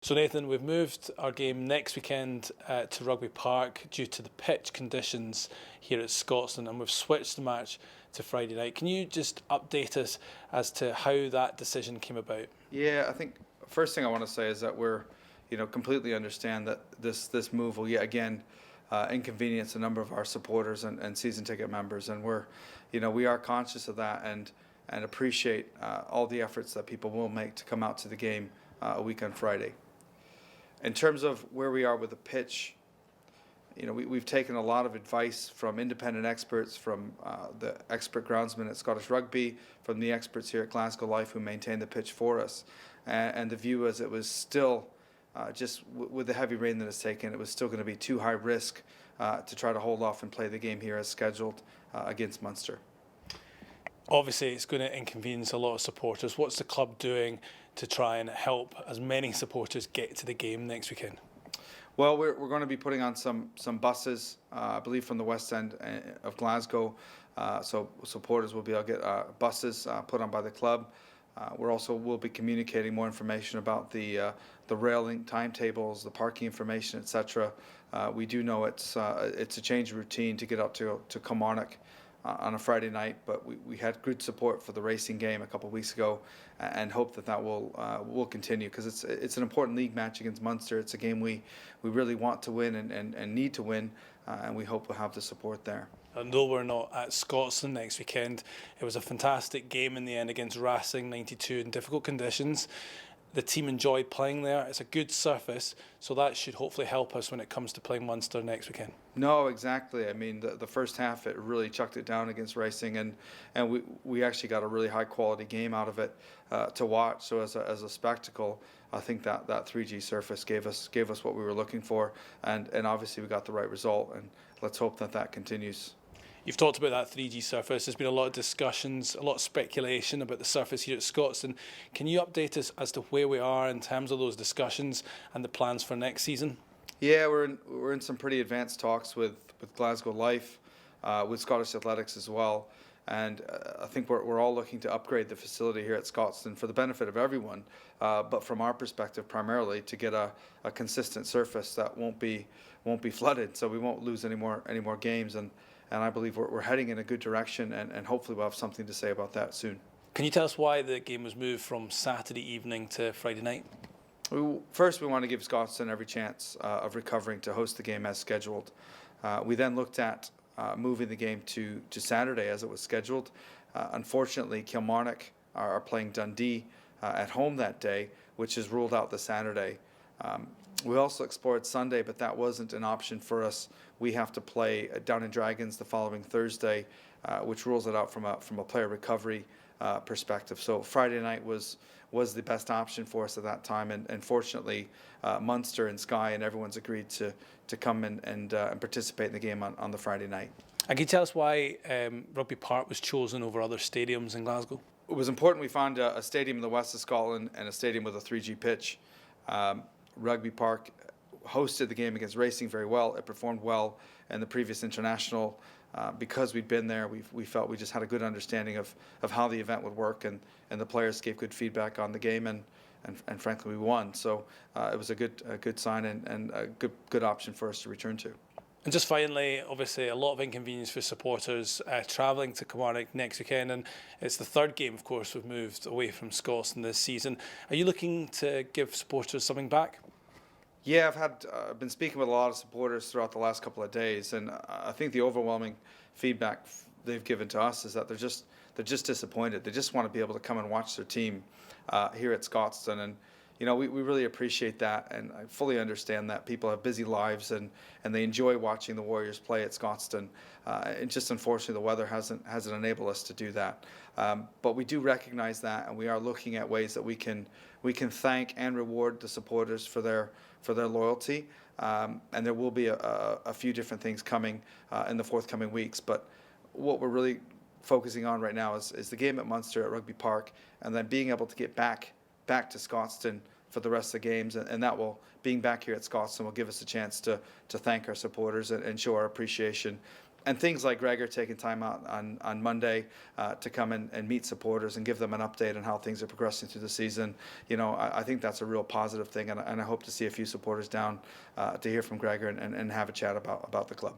So Nathan, we've moved our game next weekend to Rugby Park due to the pitch conditions here at Scotstoun, and we've switched the match to Friday night. Can you just update us as to how that decision came about? Yeah, I think first thing I want to say is that we're, completely understand that this move will yet again inconvenience a number of our supporters and season ticket members, and we are conscious of that and appreciate all the efforts that people will make to come out to the game a week on Friday. In terms of where we are with the pitch, we've taken a lot of advice from independent experts, from the expert groundsman at Scottish Rugby, from the experts here at Glasgow Life who maintain the pitch for us. And the view was it was still, just with the heavy rain that it's taken, it was still going to be too high risk to try to hold off and play the game here as scheduled against Munster. Obviously, it's going to inconvenience a lot of supporters. What's the club doing to try and help as many supporters get to the game next weekend? Well, we're going to be putting on some buses, I believe, from the west end of Glasgow. So supporters will be able to get buses put on by the club. We'll be communicating more information about the railing timetables, the parking information, etc. We do know it's a change of routine to get up to Kilmarnock on a Friday night, but we had good support for the racing game a couple of weeks ago, and hope that will continue, because it's an important league match against Munster. It's a game we really want to win and need to win, and we hope we'll have the support there. And though we're not at Scotstoun next weekend, it was a fantastic game in the end against Racing 92 in difficult conditions. The team enjoyed playing there. It's a good surface, so that should hopefully help us when it comes to playing Munster next weekend. No, exactly. I mean, the first half, it really chucked it down against Racing, and we actually got a really high quality game out of it to watch. So as a spectacle, I think that 3G surface gave us what we were looking for, and obviously we got the right result, and let's hope that continues. You've talked about that 3G surface. There's been a lot of discussions, a lot of speculation about the surface here at Scotstoun. Can you update us as to where we are in terms of those discussions and the plans for next season? Yeah, we're in some pretty advanced talks with Glasgow Life, with Scottish Athletics as well, and I think we're all looking to upgrade the facility here at Scotstoun for the benefit of everyone, but from our perspective primarily to get a consistent surface that won't be flooded, so we won't lose any more games, and I believe we're heading in a good direction, and hopefully we'll have something to say about that soon. Can you tell us why the game was moved from Saturday evening to Friday night? First, we want to give Scotstoun every chance of recovering to host the game as scheduled. We then looked at moving the game to Saturday as it was scheduled. Unfortunately, Kilmarnock are playing Dundee at home that day, which has ruled out the Saturday. We also explored Sunday, but that wasn't an option for us. We have to play down in Dragons the following Thursday, which rules it out from a player recovery perspective. So Friday night was the best option for us at that time, and fortunately Munster and Sky and everyone's agreed to come and participate in the game on the Friday night. And can you tell us why Rugby Park was chosen over other stadiums in Glasgow? It was important we found a stadium in the west of Scotland and a stadium with a 3G pitch. Rugby Park hosted the game against Racing very well. It performed well in the previous international. Because we'd been there, we felt we just had a good understanding of how the event would work, and the players gave good feedback on the game, and frankly we won. So it was a good sign and a good option for us to return to. And just finally, obviously a lot of inconvenience for supporters travelling to Kilmarnock next weekend, and it's the third game, of course, we've moved away from Scotstoun this season. Are you looking to give supporters something back? Yeah, I've been speaking with a lot of supporters throughout the last couple of days, and I think the overwhelming feedback they've given to us is that they're just disappointed. They just want to be able to come and watch their team here at Scotstoun, and we really appreciate that, and I fully understand that people have busy lives and they enjoy watching the Warriors play at Scotstoun. And just unfortunately the weather hasn't enabled us to do that. But we do recognize that, and we are looking at ways that we can thank and reward the supporters for their loyalty. And there will be a few different things coming in the forthcoming weeks. But what we're really focusing on right now is the game at Munster at Rugby Park, and then being able to get back to Scotstoun for the rest of the games, and that being back here at Scotstoun will give us a chance to thank our supporters and show our appreciation things like Gregor taking time out on Monday to come and meet supporters and give them an update on how things are progressing through the season, I think that's a real positive thing, and I hope to see a few supporters down to hear from Gregor and have a chat about the club.